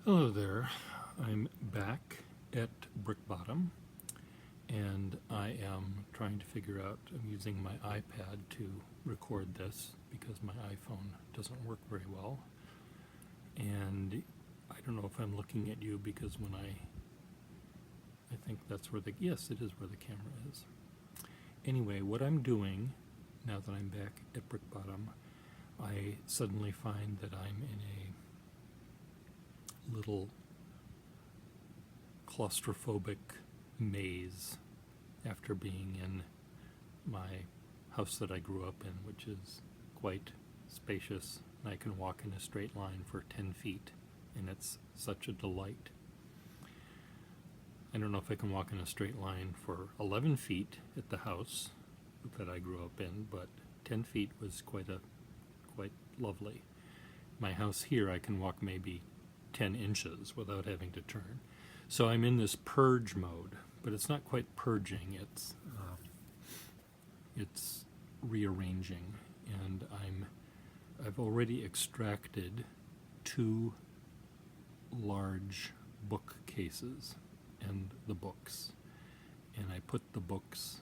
Hello there. I'm back at Brick Bottom, and I am trying to figure out, I'm using my iPad to record this because my iPhone doesn't work very well. And I don't know if I'm looking at you because when I think that's where yes, it is where the camera is. Anyway, what I'm doing now that I'm back at Brick Bottom, I suddenly find that I'm in a little claustrophobic maze after being in my house that I grew up in, which is quite spacious, and I can walk in a straight line for 10 feet, and it's such a delight. I don't know if I can walk in a straight line for 11 feet at the house that I grew up in, but 10 feet was quite lovely. My house here, I can walk maybe 10 inches without having to turn. So I'm in this purge mode, but it's not quite purging, it's rearranging, and I've already extracted 2 large bookcases and the books, and I put the books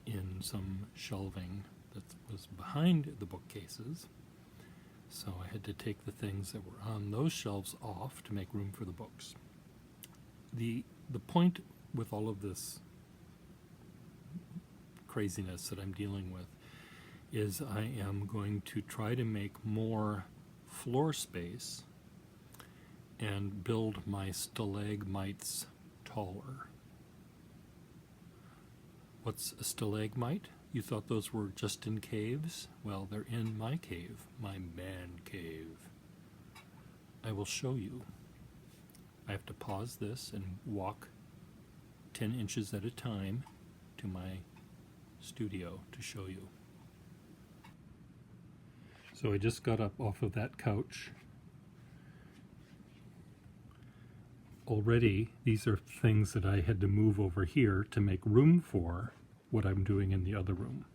in some shelving that was behind the bookcases. So I had to take the things that were on those shelves off to make room for the books. The point with all of this craziness that I'm dealing with is I am going to try to make more floor space and build my stalagmites taller. What's a stalagmite? You thought those were just in caves? Well, they're in my cave, my man cave. I will show you. I have to pause this and walk 10 inches at a time to my studio to show you. So I just got up off of that couch. Already, these are things that I had to move over here to make room for what I'm doing in the other room.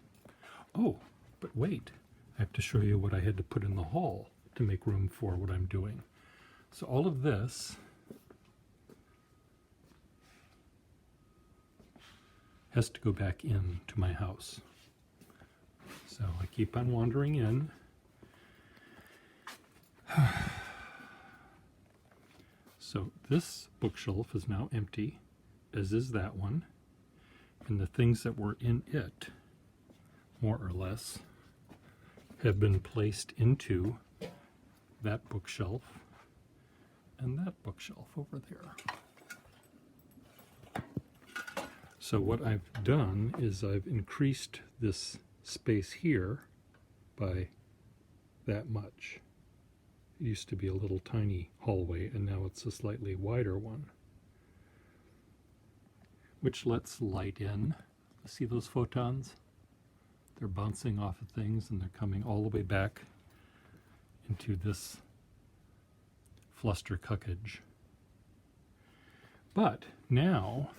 Oh, but wait, I have to show you what I had to put in the hall to make room for what I'm doing. So all of this has to go back into my house. So I keep on wandering in. So this bookshelf is now empty, as is that one, and the things that were in it, more or less, have been placed into that bookshelf and that bookshelf over there. So what I've done is I've increased this space here by that much. It used to be a little tiny hallway, and now it's a slightly wider one, which lets light in. See those photons? They're bouncing off of things, and they're coming all the way back into this flustercuckage. But now,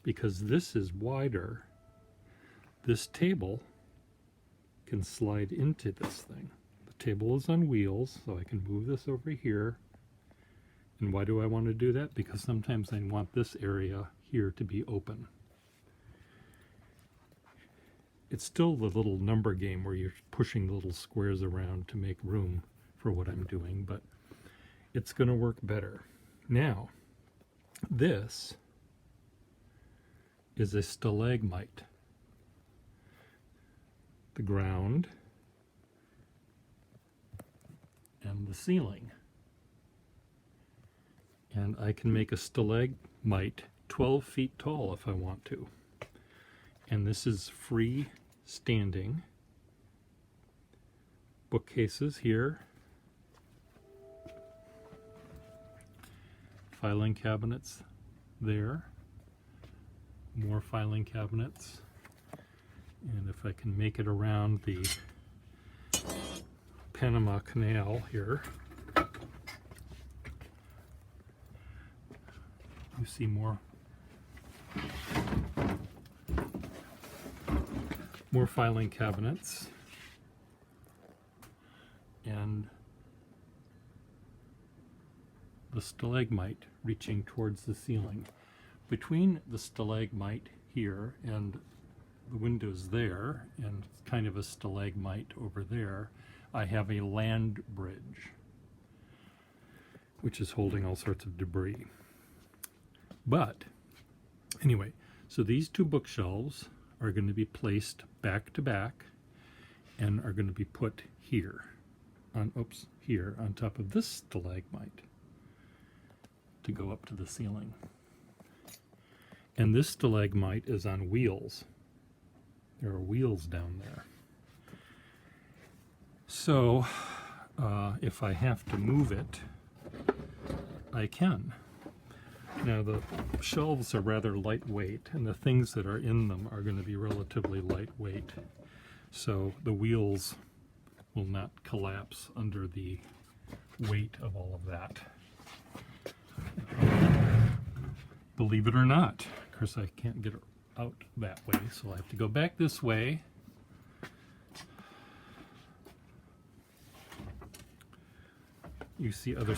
because this is wider, this table can slide into this thing. The table is on wheels, so I can move this over here. And why do I want to do that? Because sometimes I want this area here to be open. It's still the little number game where you're pushing the little squares around to make room for what I'm doing, but it's going to work better. Now, this is a stalagmite. The ground and the ceiling. And I can make a stalagmite 12 feet tall if I want to. And this is free standing. Bookcases here. Filing cabinets there. More filing cabinets. And if I can make it around the Panama Canal here, you see more filing cabinets, and the stalagmite reaching towards the ceiling. Between the stalagmite here and the windows there, and kind of a stalagmite over there, I have a land bridge, which is holding all sorts of debris. But anyway, so these two bookshelves are going to be placed back to back and are going to be put here on top of this stalagmite to go up to the ceiling. And this stalagmite is on wheels. There are wheels down there. So if I have to move it, I can. Now the shelves are rather lightweight, and the things that are in them are going to be relatively lightweight. So the wheels will not collapse under the weight of all of that. Believe it or not. Of course, I can't get it out that way, so I have to go back this way. You see other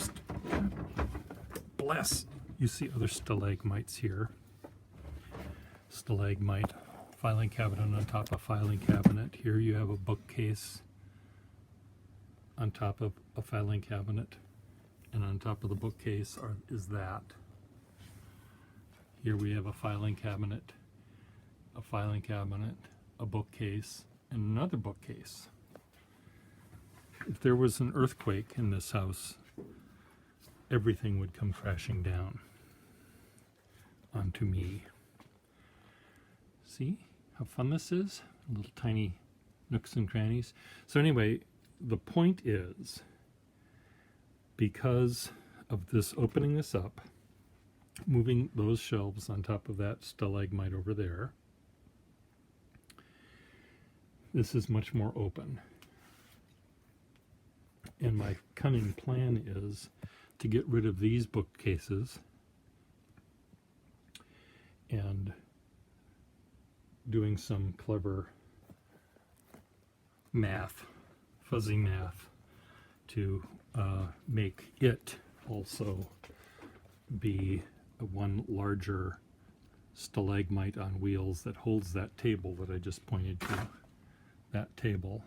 you see other stalagmites here. Stalagmite, filing cabinet on top of filing cabinet. Here you have a bookcase on top of a filing cabinet, and on top of the bookcase is that. Here we have a filing cabinet, a bookcase, and another bookcase. If there was an earthquake in this house, everything would come crashing down onto me. See how fun this is? Little tiny nooks and crannies. So anyway, the point is, because of this opening this up, moving those shelves on top of that stalagmite over there, this is much more open. And my cunning plan is to get rid of these bookcases and doing some clever math, fuzzy math, to make it also be one larger stalagmite on wheels that holds that table that I just pointed to. That table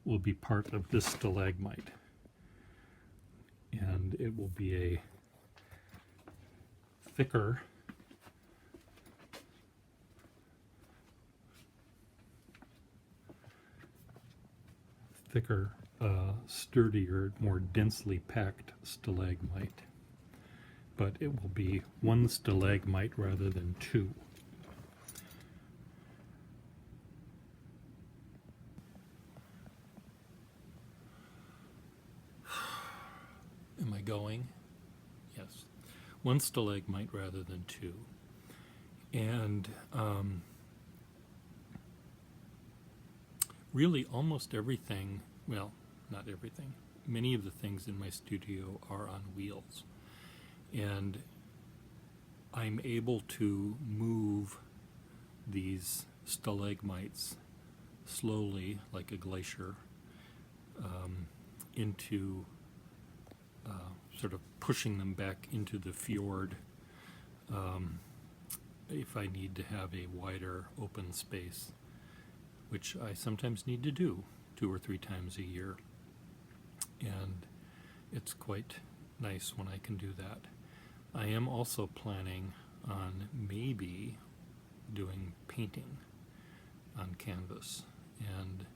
will be part of this stalagmite, and it will be a thicker sturdier, more densely packed stalagmite, but it will be one stalagmite rather than two. Am I going? Yes. One stalagmite rather than two. And really almost everything, well, not everything, many of the things in my studio are on wheels. And I'm able to move these stalagmites slowly, like a glacier, into sort of pushing them back into the fjord if I need to have a wider open space, which I sometimes need to do 2 or 3 times a year. And it's quite nice when I can do that. I am also planning on maybe doing painting on canvas, and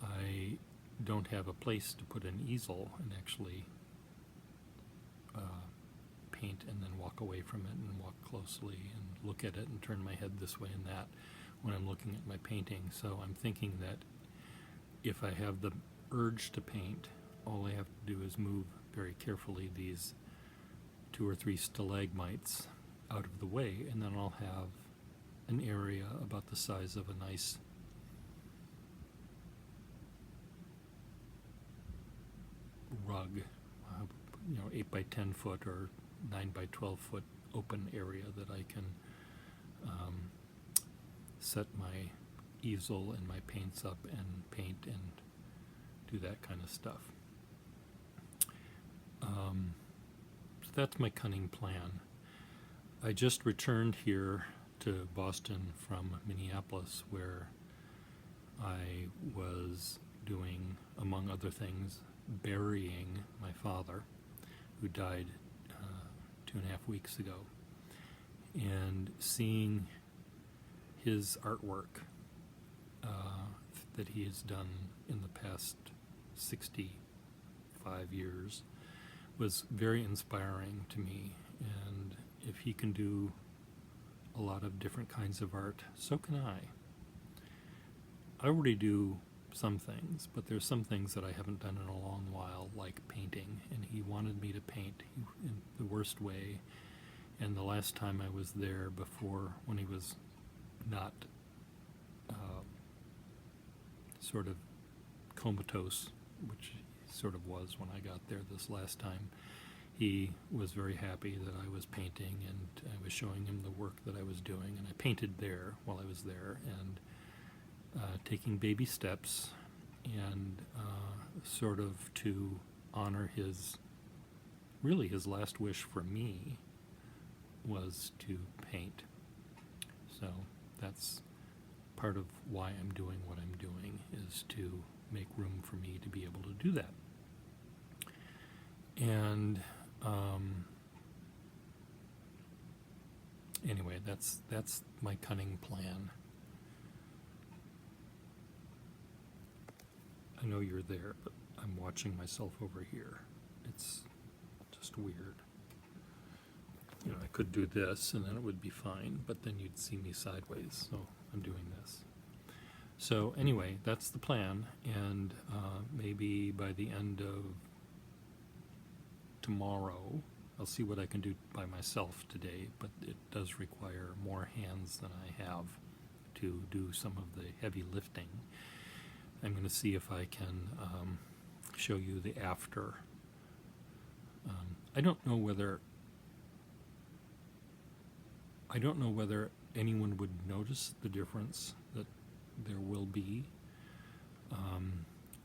I don't have a place to put an easel and actually paint and then walk away from it and walk closely and look at it and turn my head this way and that when I'm looking at my painting. So I'm thinking that if I have the urge to paint, all I have to do is move very carefully these 2 or 3 stalagmites out of the way, and then I'll have an area about the size of a nice rug, 8 by 10 foot or 9 by 12 foot open area that I can set my easel and my paints up and paint and do that kind of stuff. So that's my cunning plan. I just returned here to Boston from Minneapolis, where I was doing, among other things, burying my father, who died 2.5 weeks ago, and seeing his artwork that he has done in the past 65 years was very inspiring to me. And if he can do a lot of different kinds of art, so can I. I already do some things, but there's some things that I haven't done in a long while, like painting, and he wanted me to paint in the worst way. And the last time I was there, before, when he was not sort of comatose, which he sort of was when I got there this last time, he was very happy that I was painting, and I was showing him the work that I was doing, and I painted there while I was there, and taking baby steps, and sort of to honor his last wish for me was to paint. So that's part of why I'm doing what I'm doing, is to make room for me to be able to do that. And anyway, that's my cunning plan. I know you're there, but I'm watching myself over here. It's just weird. You know, I could do this and then it would be fine, but then you'd see me sideways, so I'm doing this. So anyway, that's the plan, and maybe by the end of tomorrow, I'll see what I can do by myself today, but it does require more hands than I have to do some of the heavy lifting. I'm going to see if I can show you the after. I don't know whether anyone would notice the difference that there will be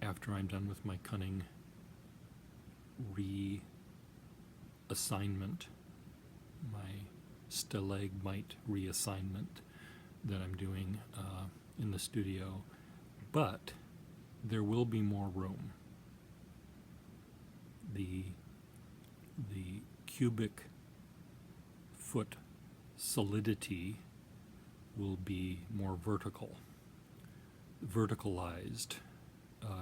after I'm done with my cunning reassignment, my stalagmite reassignment that I'm doing in the studio, but there will be more room. The cubic foot solidity will be more verticalized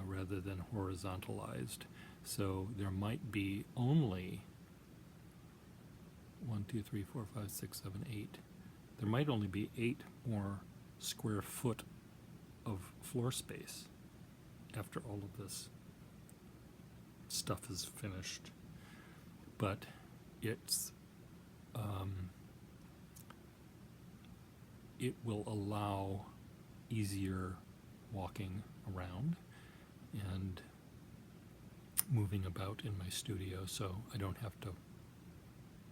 rather than horizontalized. So there might be only 1, 2, 3, 4, 5, 6, 7, 8. There might only be 8 more square foot of floor space after all of this stuff is finished. But it's it will allow easier walking around and moving about in my studio, so I don't have to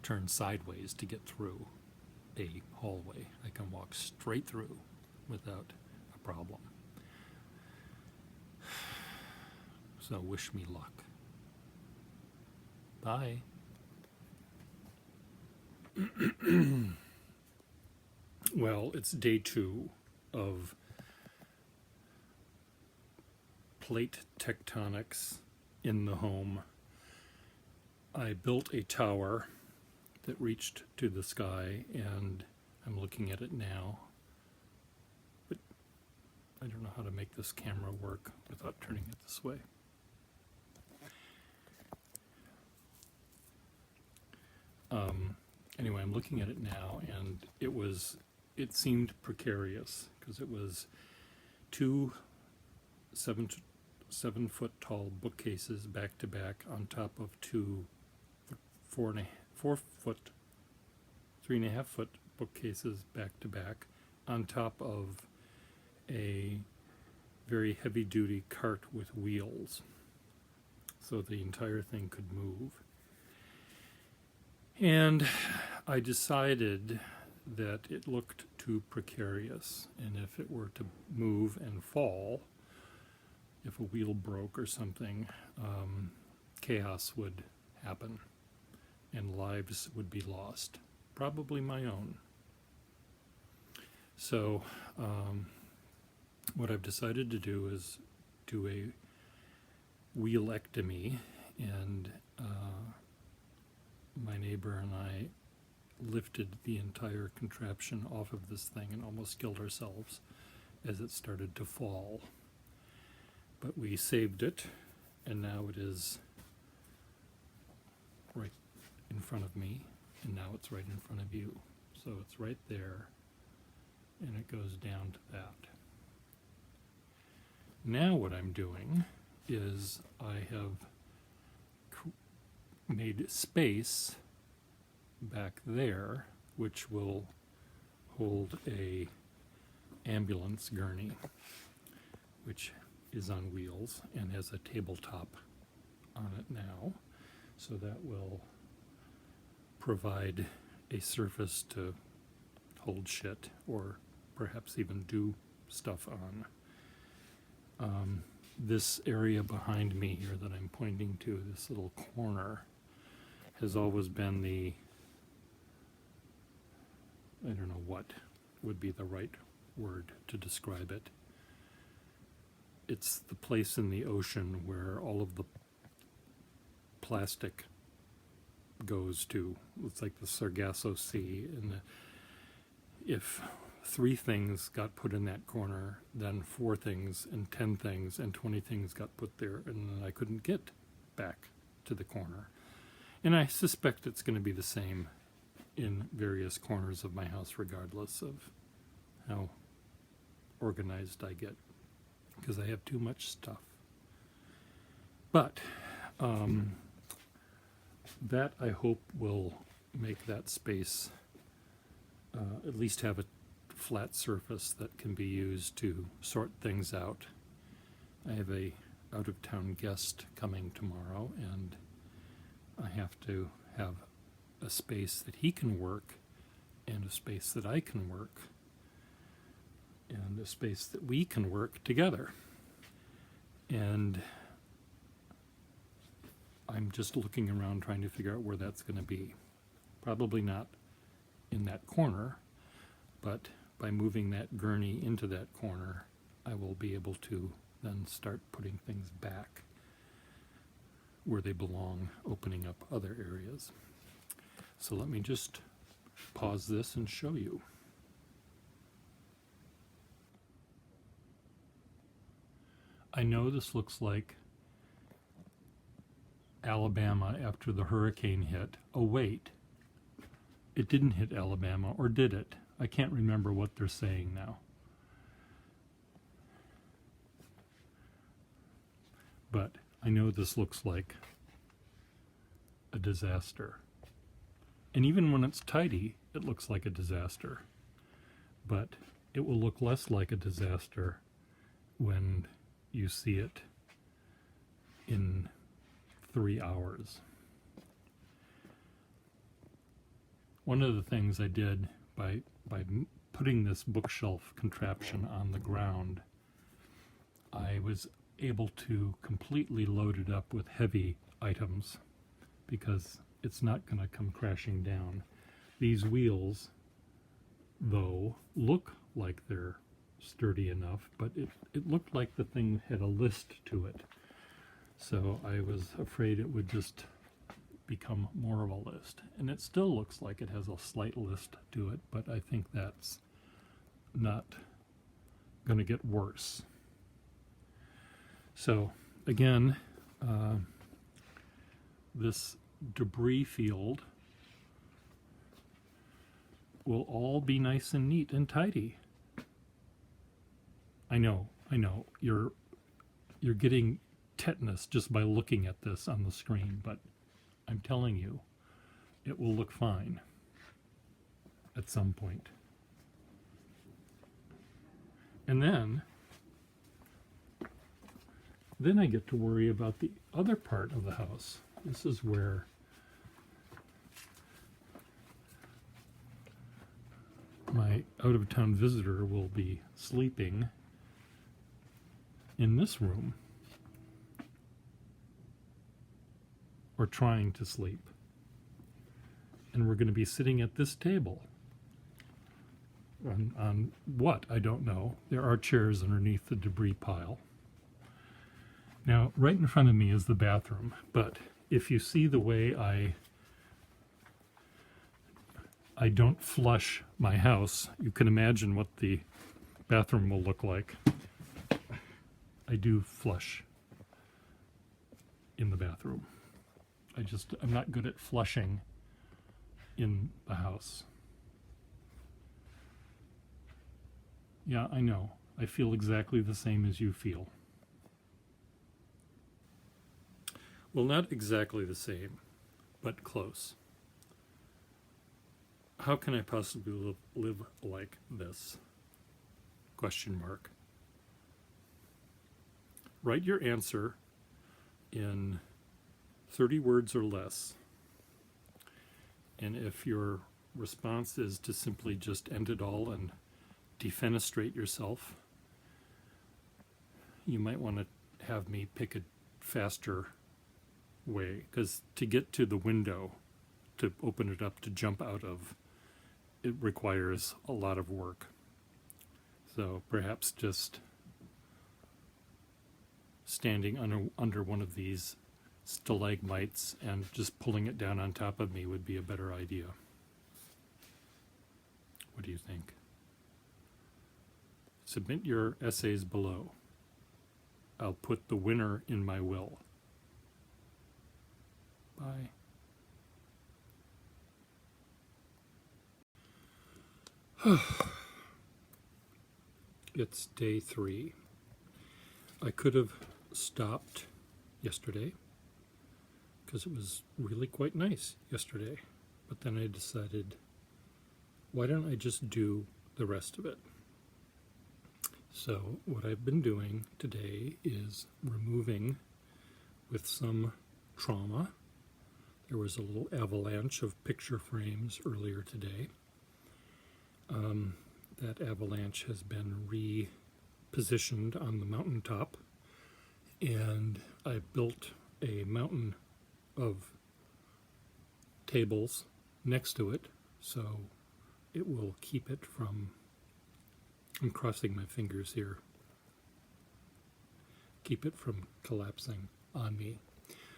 turn sideways to get through a hallway. I can walk straight through without a problem. So wish me luck. Bye. Well, it's day 2 of plate tectonics in the home. I built a tower that reached to the sky, and I'm looking at it now. But I don't know how to make this camera work without turning it this way. Anyway, I'm looking at it now, and it seemed precarious because it was 2 7-foot tall bookcases back to back on top of 2 3.5 foot bookcases back to back on top of a very heavy duty cart with wheels, so the entire thing could move. And I decided that it looked too precarious, and if it were to move and fall, if a wheel broke or something, chaos would happen, and lives would be lost, probably my own. So what I've decided to do is do a wheelectomy, and my neighbor and I lifted the entire contraption off of this thing and almost killed ourselves as it started to fall. But we saved it, and now it is right in front of me, and now it's right in front of you. So it's right there, and it goes down to that. Now what I'm doing is I have made space back there, which will hold a ambulance gurney, which is on wheels and has a tabletop on it now, so that will provide a surface to hold shit or perhaps even do stuff on. This area behind me here that I'm pointing to, this little corner, has always been the, I don't know what would be the right word to describe it. It's the place in the ocean where all of the plastic goes to. It's like the Sargasso Sea, and if 3 things got put in that corner, then 4 things and 10 things and 20 things got put there, and then I couldn't get back to the corner. And I suspect it's going to be the same in various corners of my house, regardless of how organized I get, because I have too much stuff. But that, I hope, will make that space at least have a flat surface that can be used to sort things out. I have a out-of-town guest coming tomorrow, and I have to have a space that he can work, and a space that I can work, and a space that we can work together. And I'm just looking around trying to figure out where that's going to be. Probably not in that corner, but by moving that gurney into that corner, I will be able to then start putting things back where they belong, opening up other areas. So let me just pause this and show you. I know this looks like Alabama after the hurricane hit. Oh wait, it didn't hit Alabama, or did it? I can't remember what they're saying now. But I know this looks like a disaster. And even when it's tidy, it looks like a disaster. But it will look less like a disaster when you see it in 3 hours. One of the things I did by putting this bookshelf contraption on the ground, I was able to completely load it up with heavy items because it's not going to come crashing down. These wheels, though, look like they're sturdy enough, but it looked like the thing had a list to it. So I was afraid it would just become more of a list. And it still looks like it has a slight list to it, but I think that's not going to get worse. So again, this debris field will all be nice and neat and tidy. I know, you're getting tetanus just by looking at this on the screen, but I'm telling you, it will look fine at some point. And then I get to worry about the other part of the house. This is where my out-of-town visitor will be sleeping, in this room. or trying to sleep. And we're going to be sitting at this table. On what? I don't know. There are chairs underneath the debris pile. Now, right in front of me is the bathroom, but if you see the way I don't flush my house, you can imagine what the bathroom will look like. I do flush in the bathroom. I'm not good at flushing in the house. Yeah, I know. I feel exactly the same as you feel. Well, not exactly the same, but close. How can I possibly live like this? Question mark. Write your answer in 30 words or less. And if your response is to simply just end it all and defenestrate yourself, you might want to have me pick a faster way, because to get to the window, to open it up, to jump out of, it requires a lot of work. So perhaps just standing under one of these stalagmites and just pulling it down on top of me would be a better idea. What do you think? Submit your essays below. I'll put the winner in my will. Bye. It's day 3. I could have stopped yesterday because it was really quite nice yesterday, but then I decided, why don't I just do the rest of it? So what I've been doing today is removing, with some trauma, there was a little avalanche of picture frames earlier today. That avalanche has been repositioned on the mountaintop, and I built a mountain of tables next to it, so it will keep it from, I'm crossing my fingers here, keep it from collapsing on me.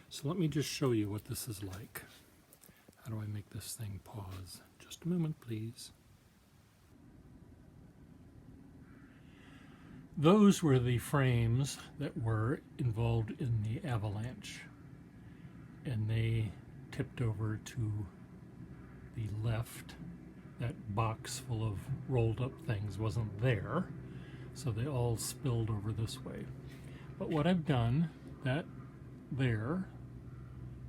So let me just show you what this is like. How do I make this thing pause? Just a moment, please. Those were the frames that were involved in the avalanche, and they tipped over to the left. That box full of rolled up things wasn't there, so they all spilled over this way. But what I've done, that there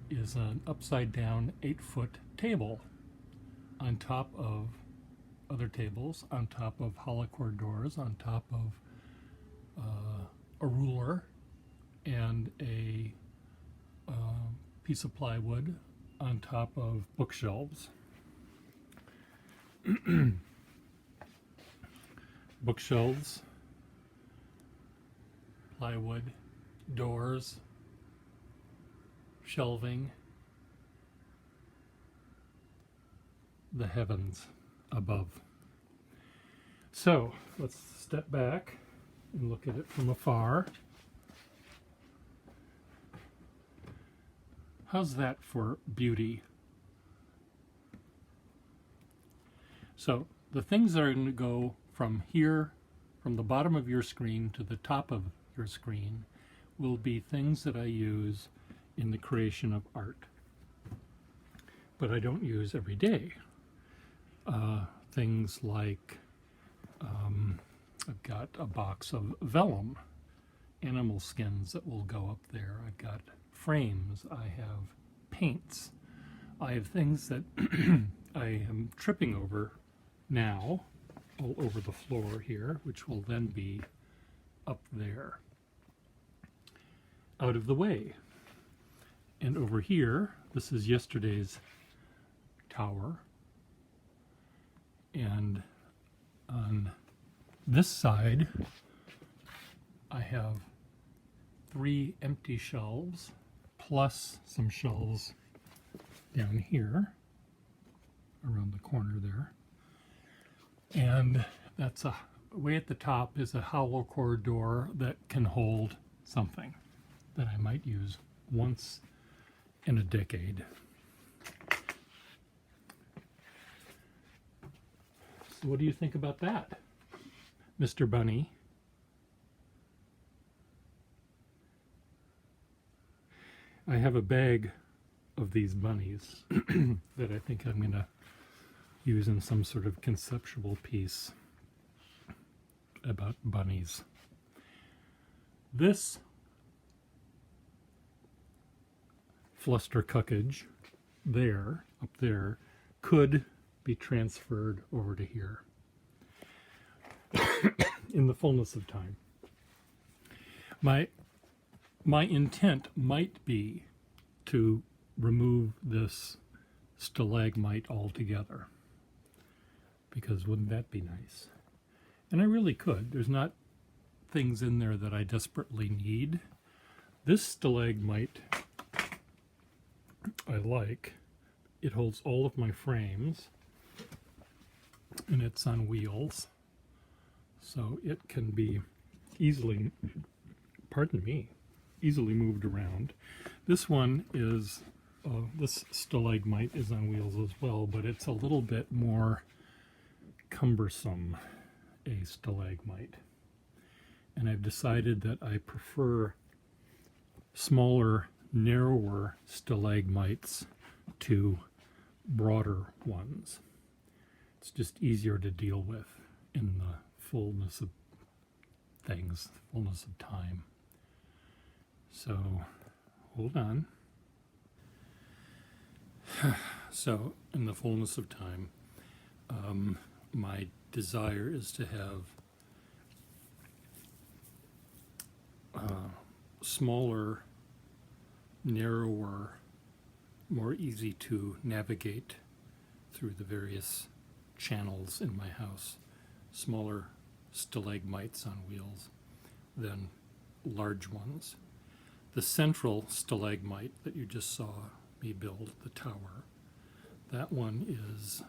is an upside down 8-foot table on top of other tables, on top of holocord doors, on top of a ruler and a piece of plywood, on top of bookshelves. Bookshelves, plywood, doors, shelving, the heavens above. So let's step back and look at it from afar. How's that for beauty? So the things that are going to go from here, from the bottom of your screen to the top of your screen, will be things that I use in the creation of art, but I don't use every day. Things like I've got a box of vellum, animal skins that will go up there. I've got frames. I have paints. I have things that I am tripping over now, all over the floor here, which will then be up there, out of the way. And over here, this is yesterday's tower. And on this side, I have 3 empty shelves plus some shelves down here around the corner there. And that's way at the top is a hollow core door that can hold something that I might use once in a decade. So what do you think about that, Mr. Bunny? I have a bag of these bunnies that I think I'm going to use in some sort of conceptual piece about bunnies. This flustercuckage up there, could be transferred over to here in the fullness of time. My intent might be to remove this stalagmite altogether, because wouldn't that be nice? And I really could. There's not things in there that I desperately need. This stalagmite I like. It holds all of my frames, and it's on wheels, so it can be easily, easily moved around. This one is, this stalagmite is on wheels as well, but it's a little bit more cumbersome, a stalagmite. And I've decided that I prefer smaller, narrower stalagmites to broader ones. It's just easier to deal with in the fullness of things, fullness of time. So, hold on. So, in the fullness of time, my desire is to have smaller, narrower, more easy to navigate through the various channels in my house, smaller stalagmites on wheels than large ones. The central stalagmite that you just saw me build, the tower, that one is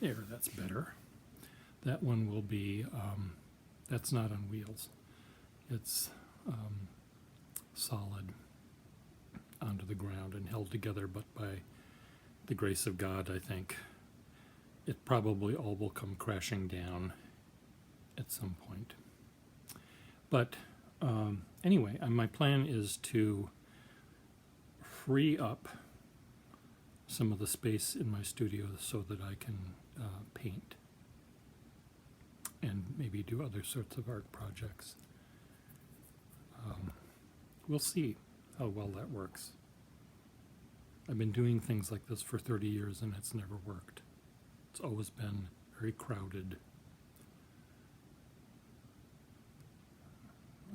there. That's better. That one will be, that's not on wheels. It's solid onto the ground and held together, but by the grace of God, I think it probably all will come crashing down at some point. But anyway, my plan is to free up some of the space in my studio so that I can paint and maybe do other sorts of art projects. We'll see how well that works. I've been doing things like this for 30 years and it's never worked. It's always been very crowded.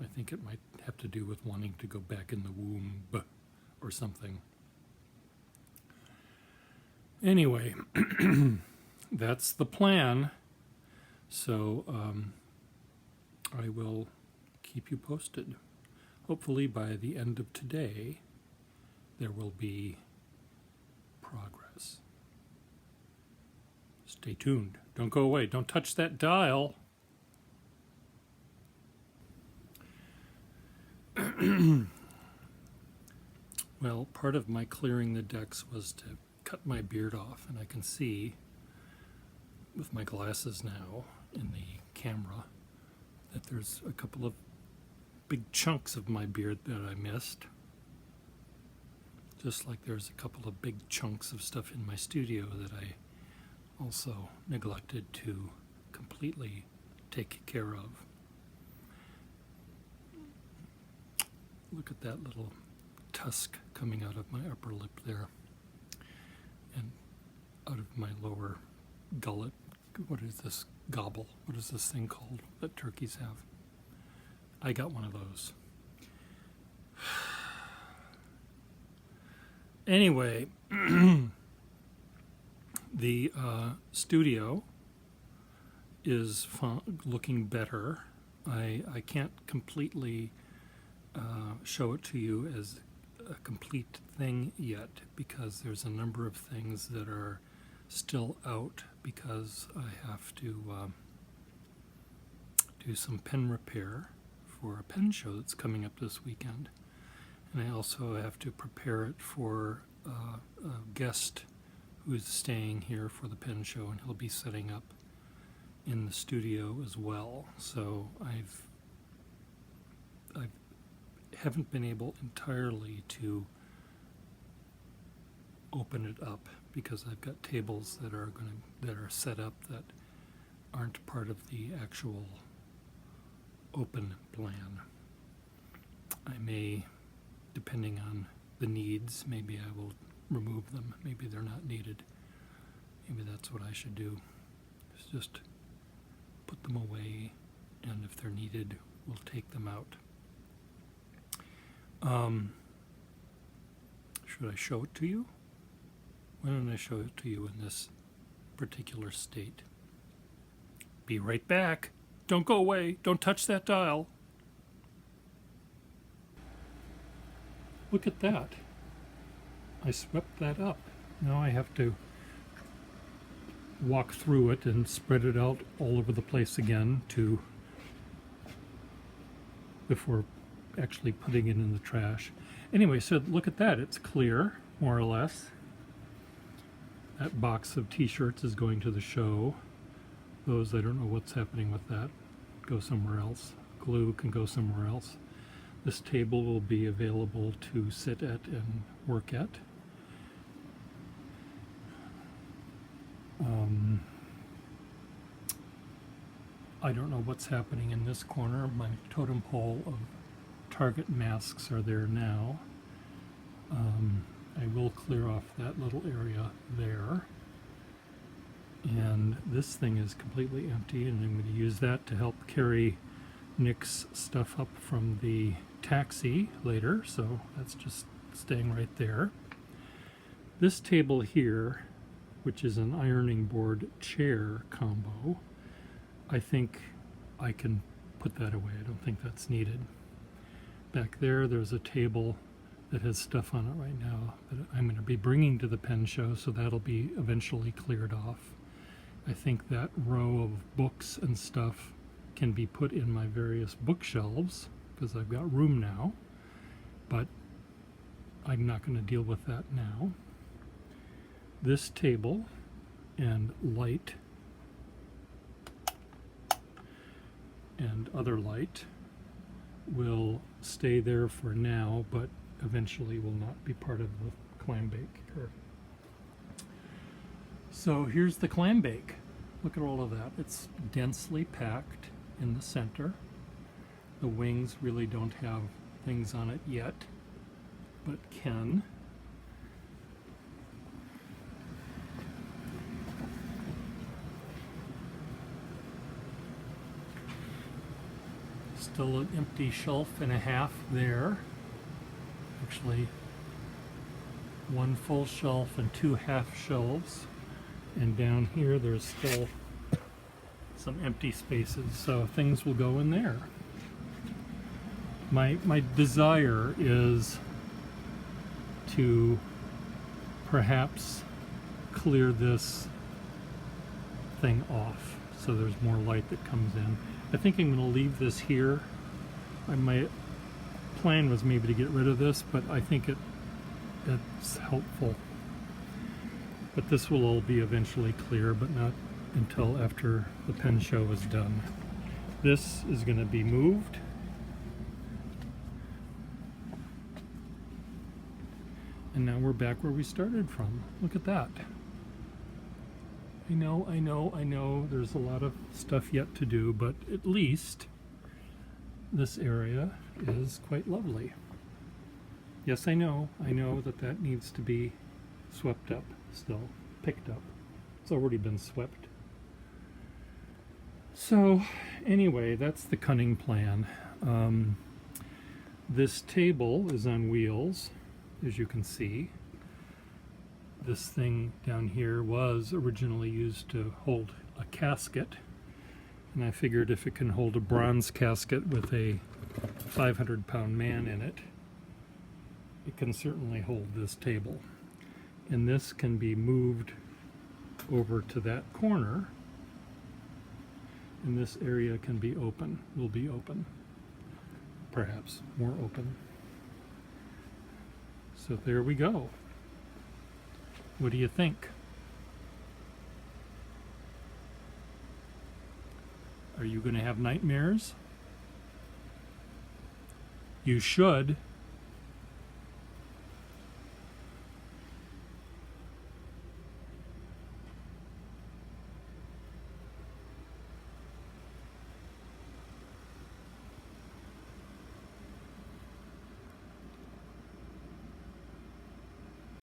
I think it might have to do with wanting to go back in the womb or something. Anyway, that's the plan. So I will keep you posted. Hopefully by the end of today, there will be progress. Stay tuned. Don't go away. Don't touch that dial. Well, part of my clearing the decks was to cut my beard off, and I can see with my glasses now in the camera that there's a couple of big chunks of my beard that I missed. Just like there's a couple of big chunks of stuff in my studio that I also neglected to completely take care of. Look at that little tusk coming out of my upper lip there and out of my lower gullet. What is this? Gobble. What is this thing called that turkeys have? I got one of those. Anyway, the studio is looking better. I can't completely show it to you as a complete thing yet because there's a number of things that are still out because I have to do some pen repair for a pen show that's coming up this weekend. And I also have to prepare it for a guest who's staying here for the pen show, and he'll be setting up in the studio as well. So I haven't been able entirely to open it up because I've got tables that are set up that aren't part of the actual open plan. I may, depending on the needs, maybe I will remove them. Maybe they're not needed. Maybe that's what I should do. Is just put them away, and if they're needed, we'll take them out. Should I show it to you? Why don't I show it to you in this particular state? Be right back. Don't go away. Don't touch that dial. Look at that. I swept that up. Now I have to walk through it and spread it out all over the place again before actually putting it in the trash. Anyway, so look at that. It's clear, more or less. That box of t-shirts is going to the show. Those, I don't know what's happening with that. Go somewhere else. Glue can go somewhere else. This table will be available to sit at and work at. I don't know what's happening in this corner. My totem pole of Target masks are there now. I will clear off that little area there. And this thing is completely empty, and I'm going to use that to help carry Nick's stuff up from the taxi later, so that's just staying right there. This table here, which is an ironing board chair combo, I think I can put that away. I don't think that's needed. Back there's a table that has stuff on it right now that I'm going to be bringing to the pen show, so that'll be eventually cleared off. I think that row of books and stuff can be put in my various bookshelves because I've got room now, but I'm not going to deal with that now. This table and light and other light will stay there for now, but eventually will not be part of the clam bake here. So here's the clam bake. Look at all of that. It's densely packed in the center. The wings really don't have things on it yet, but can. Still an empty shelf and a half there. Actually, one full shelf and 2 half shelves. And down here there's still some empty spaces, so things will go in there. My desire is to perhaps clear this thing off so there's more light that comes in. I think I'm going to leave this here. My plan was maybe to get rid of this, but I think it's helpful. But this will all be eventually clear, but not until after the pen show is done. This is going to be moved. And now we're back where we started from. Look at that. I know, there's a lot of stuff yet to do, but at least this area is quite lovely. Yes, I know that needs to be swept up still, picked up. It's already been swept. So anyway, that's the cunning plan. This table is on wheels, as you can see. This thing down here was originally used to hold a casket, and I figured if it can hold a bronze casket with a 500-pound man in it, it can certainly hold this table. And this can be moved over to that corner, and this area can be open, will be open, perhaps more open. So there we go. What do you think? Are you going to have nightmares? You should.